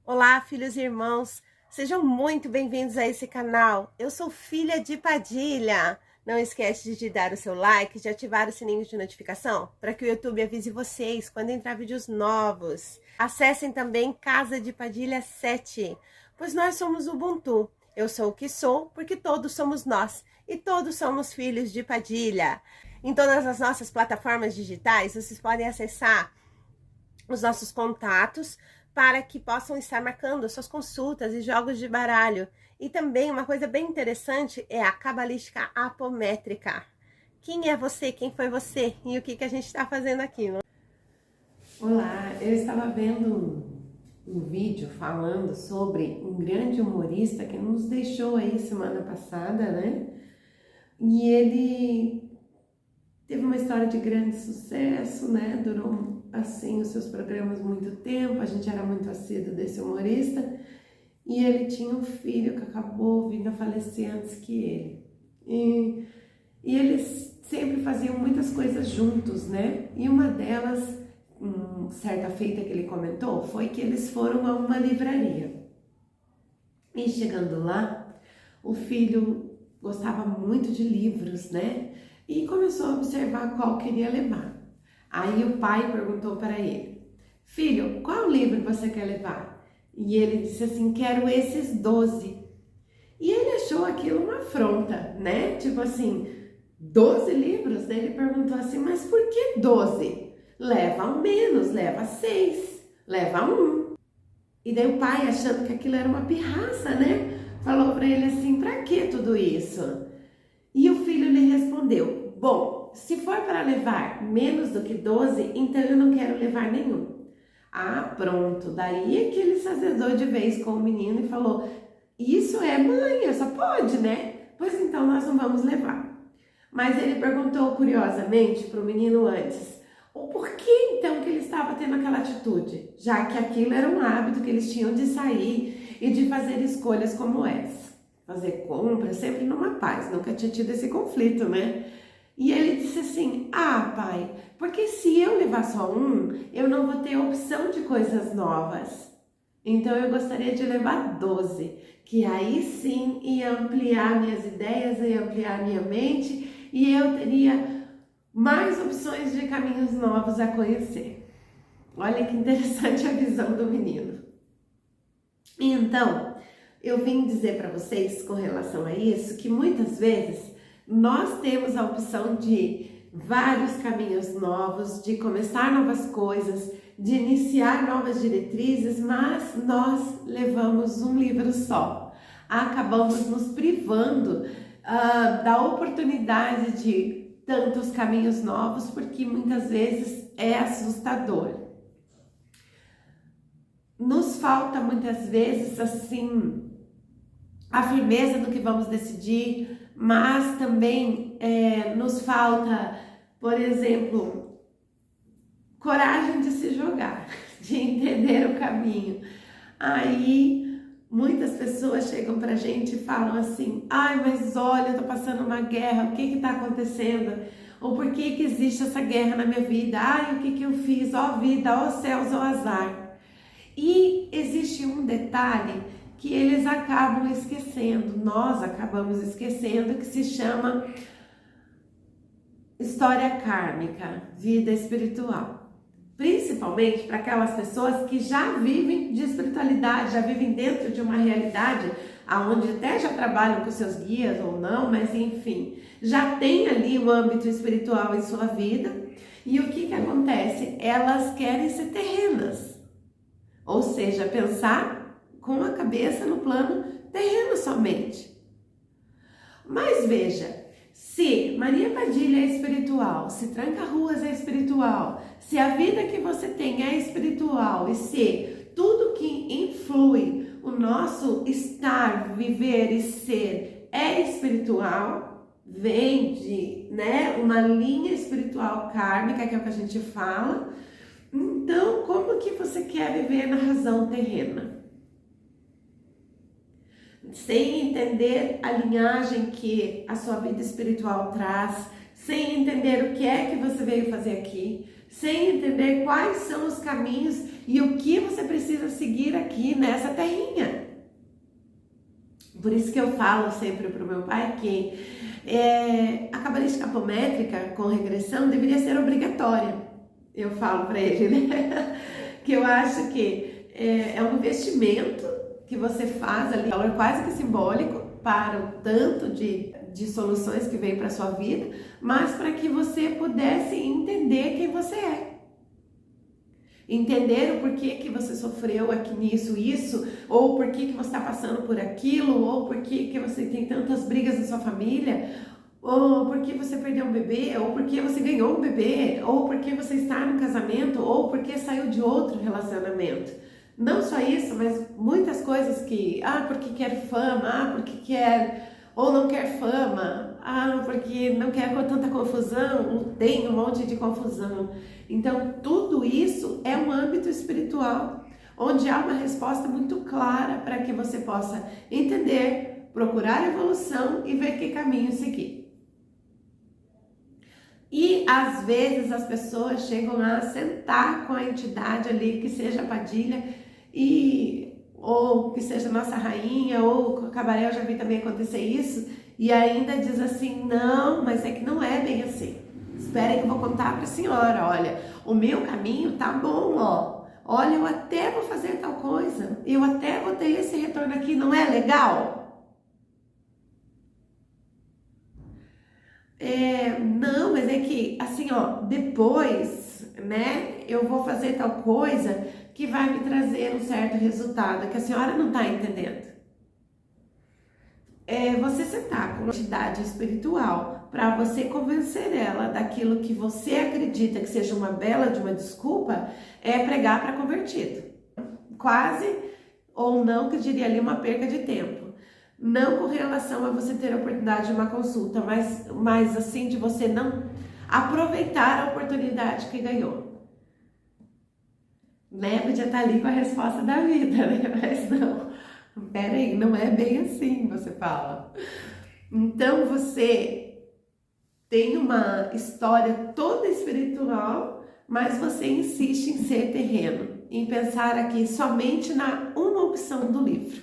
Olá, filhos e irmãos, sejam muito bem-vindos a esse canal. Eu sou filha de Padilha. Não esquece de dar o seu like e de ativar o sininho de notificação para que o YouTube avise vocês quando entrar vídeos novos. Acessem também Casa de Padilha 7, pois nós somos Ubuntu. Eu sou o que sou porque todos somos nós e todos somos filhos de Padilha. Em todas as nossas plataformas digitais, vocês podem acessar os nossos contatos para que possam estar marcando suas consultas e jogos de baralho. E também uma coisa bem interessante é a cabalística apométrica. Quem é você? Quem foi você? E o que a gente está fazendo aqui? Olá, eu estava vendo um vídeo falando sobre um grande humorista que nos deixou aí semana passada, né? E ele teve uma história de grande sucesso, né? Durou, assim, os seus programas muito tempo, a gente era muito assíduo desse humorista. E ele tinha um filho que acabou vindo a falecer antes que ele. E eles sempre faziam muitas coisas juntos, né? E uma delas, certa feita que ele comentou, foi que eles foram a uma livraria. E chegando lá, o filho gostava muito de livros, né? E começou a observar qual queria levar. Aí o pai perguntou para ele: filho, qual livro você quer levar? E ele disse assim: quero esses 12. E ele achou aquilo uma afronta, né? Tipo assim, 12 livros? Daí ele perguntou assim: mas por que 12? Leva um menos, leva 6, leva um. E daí o pai, achando que aquilo era uma pirraça, né? Falou para ele assim: pra que tudo isso? E o filho lhe respondeu: bom, se for para levar menos do que 12, então eu não quero levar nenhum. Ah, pronto. Daí é que ele se azedou de vez com o menino e falou: isso é mãe, só pode, né? Pois então nós não vamos levar. Mas ele perguntou curiosamente para o menino antes o porquê então que ele estava tendo aquela atitude, já que aquilo era um hábito que eles tinham de sair e de fazer escolhas como essa. Fazer compras sempre numa paz, nunca tinha tido esse conflito, né? E ele disse assim: ah, pai, porque se eu levar só um, eu não vou ter opção de coisas novas. Então eu gostaria de levar 12, que aí sim ia ampliar minhas ideias, ia ampliar minha mente e eu teria mais opções de caminhos novos a conhecer. Olha que interessante a visão do menino. Então, eu vim dizer para vocês com relação a isso que muitas vezes nós temos a opção de vários caminhos novos, de começar novas coisas, de iniciar novas diretrizes, mas nós levamos um livro só. Acabamos nos privando da oportunidade de tantos caminhos novos, porque muitas vezes é assustador. Nos falta muitas vezes assim a firmeza do que vamos decidir, mas também nos falta, por exemplo, coragem de se jogar, de entender o caminho. Aí muitas pessoas chegam pra gente e falam assim: ai, mas olha, eu tô passando uma guerra, o que tá acontecendo? Ou por que existe essa guerra na minha vida? Ai, o que eu fiz? Ó vida, ó céus, ó azar. E existe um detalhe que eles acabam esquecendo, nós acabamos esquecendo, que se chama história kármica, vida espiritual. Principalmente para aquelas pessoas que já vivem de espiritualidade, já vivem dentro de uma realidade aonde até já trabalham com seus guias ou não, mas enfim, já tem ali o âmbito espiritual em sua vida. E o que acontece? Elas querem ser terrenas. Ou seja, pensar com a cabeça no plano terreno somente. Mas veja, se Maria Padilha é espiritual, se Tranca-Ruas é espiritual, se a vida que você tem é espiritual e se tudo que influi o nosso estar, viver e ser é espiritual, vem de uma linha espiritual kármica, que é o que a gente fala. Então, como que você quer viver na razão terrena? Sem entender a linhagem que a sua vida espiritual traz, sem entender o que é que você veio fazer aqui, sem entender quais são os caminhos e o que você precisa seguir aqui nessa terrinha. Por isso que eu falo sempre para o meu pai que a cabalística apométrica com regressão deveria ser obrigatória. Eu falo para ele, né? Que eu acho que é um investimento que você faz ali, valor quase que simbólico para o tanto de soluções que vem para sua vida, mas para que você pudesse entender quem você é. Entender o porquê que você sofreu aqui nisso, isso, ou porquê que você está passando por aquilo, ou porquê que você tem tantas brigas na sua família, ou porque você perdeu um bebê, ou porque você ganhou um bebê, ou porque você está no casamento, ou porque saiu de outro relacionamento. Não só isso, mas muitas coisas que, porque quer fama, porque quer ou não quer fama, porque não quer tanta confusão, tem um monte de confusão. Então, tudo isso é um âmbito espiritual, onde há uma resposta muito clara para que você possa entender, procurar evolução e ver que caminho seguir. E às vezes as pessoas chegam a sentar com a entidade ali, que seja a Padilha, ou que seja nossa rainha, ou com a Cabaré, eu já vi também acontecer isso, e ainda diz assim, não, mas é que não é bem assim. Espera que eu vou contar para a senhora, olha, o meu caminho tá bom, ó. Olha, eu até vou fazer tal coisa, eu até vou ter esse retorno aqui, não é legal? Não, mas é que, assim, ó, depois, né, eu vou fazer tal coisa que vai me trazer um certo resultado, que a senhora não tá entendendo. Você sentar com uma entidade espiritual para você convencer ela daquilo que você acredita que seja uma bela de uma desculpa, é pregar para convertido. Quase, ou não, que eu diria ali, uma perca de tempo. Não com relação a você ter a oportunidade de uma consulta, mas assim, de você não aproveitar a oportunidade que ganhou. Né? Podia estar ali com a resposta da vida, né? Mas não. Peraí, não é bem assim, você fala. Então você tem uma história toda espiritual, mas você insiste em ser terreno, em pensar aqui somente na uma opção do livro.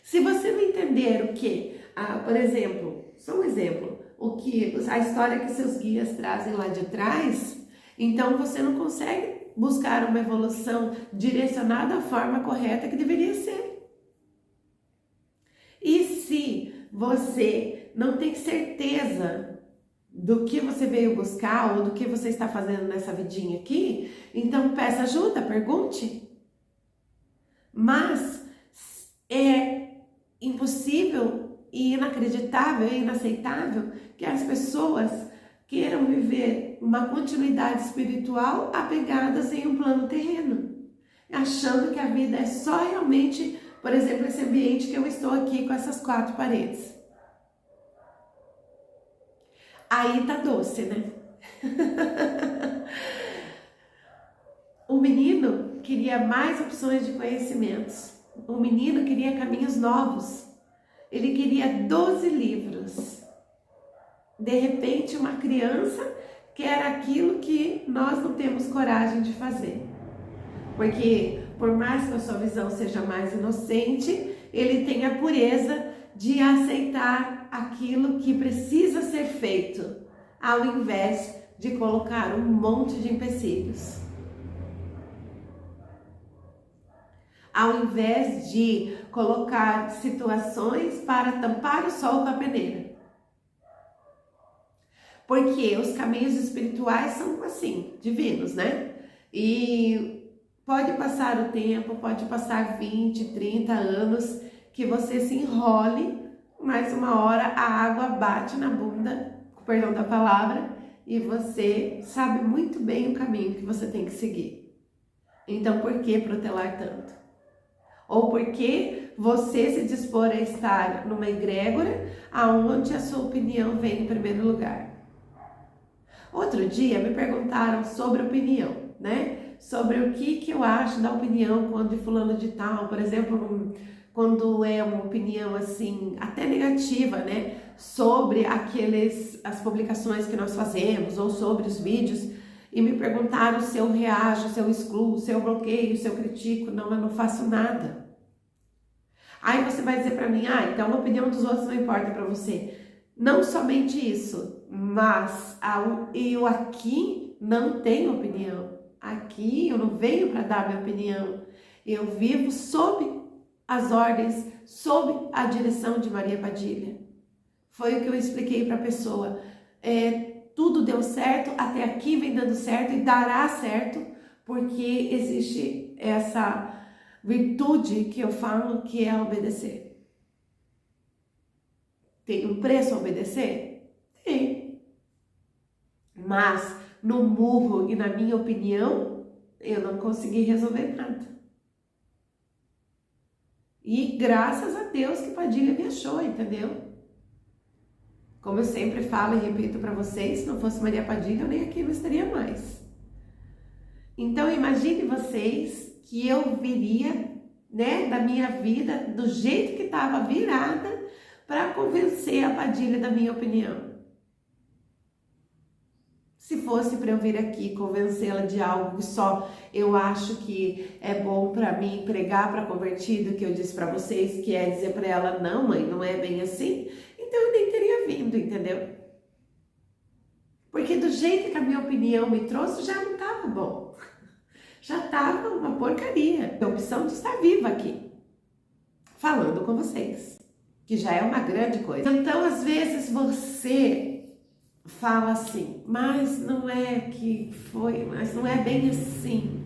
Se você não entender o que, por exemplo, só um exemplo, a história que seus guias trazem lá de trás, então você não consegue buscar uma evolução direcionada à forma correta que deveria ser. E se você não tem certeza do que você veio buscar ou do que você está fazendo nessa vidinha aqui, então peça ajuda, pergunte. Mas é impossível e inacreditável e inaceitável que as pessoas queiram viver uma continuidade espiritual apegadas em um plano terreno, achando que a vida é só realmente, por exemplo, esse ambiente que eu estou aqui com essas 4 paredes. Aí tá doce, né? O menino queria mais opções de conhecimentos. O menino queria caminhos novos. Ele queria 12 livros. De repente, uma criança quer aquilo que nós não temos coragem de fazer. Porque, por mais que a sua visão seja mais inocente, ele tem a pureza de aceitar aquilo que precisa ser feito, ao invés de colocar um monte de empecilhos. Ao invés de colocar situações para tampar o sol com a peneira. Porque os caminhos espirituais são assim, divinos, né? E pode passar o tempo, pode passar 20, 30 anos que você se enrole, mas uma hora a água bate na bunda, com perdão da palavra, e você sabe muito bem o caminho que você tem que seguir. Então por que protelar tanto? Ou por que você se dispor a estar numa egrégora aonde a sua opinião vem em primeiro lugar? Outro dia me perguntaram sobre opinião, né? Sobre o que eu acho da opinião quando fulano de tal, por exemplo, quando é uma opinião assim, até negativa, né? sobre as publicações que nós fazemos ou sobre os vídeos e me perguntaram se eu reajo, se eu excluo, se eu bloqueio, se eu critico. Não, eu não faço nada. Aí você vai dizer para mim, então a opinião dos outros não importa para você. Não somente isso, mas eu aqui não tenho opinião. Aqui eu não venho para dar minha opinião. Eu vivo sob as ordens, sob a direção de Maria Padilha. Foi o que eu expliquei para a pessoa. Tudo deu certo, até aqui vem dando certo e dará certo, porque existe essa virtude que eu falo que é obedecer. Tem um preço a obedecer? Tem. Mas no murro e na minha opinião, eu não consegui resolver nada. E graças a Deus que Padilha me achou, entendeu? Como eu sempre falo e repito para vocês, se não fosse Maria Padilha, eu nem aqui não estaria mais. Então imagine vocês que eu viria, da minha vida, do jeito que estava virada, para convencer a Padilha da minha opinião. Se fosse para eu vir aqui convencê-la de algo que só eu acho que é bom para mim pregar para convertido, que eu disse para vocês, que é dizer para ela, não mãe, não é bem assim, então eu nem teria vindo, entendeu? Porque do jeito que a minha opinião me trouxe, já não estava bom. Já estava uma porcaria. A opção de estar viva aqui, falando com vocês, que já é uma grande coisa. Então, às vezes você fala assim, mas não é que foi, mas não é bem assim.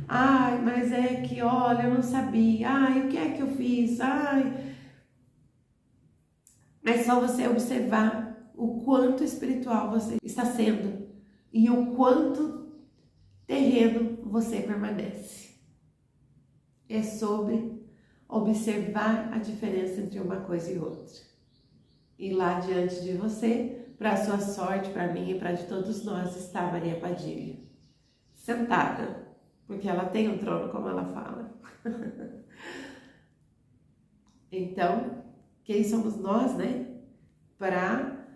Ai, mas é que, olha, eu não sabia. Ai, o que é que eu fiz? Ai. É só você observar o quanto espiritual você está sendo e o quanto terreno você permanece. É sobre observar a diferença entre uma coisa e outra. E lá diante de você, para sua sorte, para mim e para de todos nós, está Maria Padilha, sentada, porque ela tem um trono, como ela fala. Então, quem somos nós, para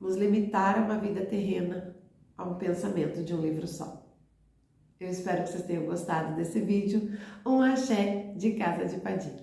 nos limitar a uma vida terrena, a um pensamento de um livro só. Eu espero que vocês tenham gostado desse vídeo. Um axé de Casa de Padilha.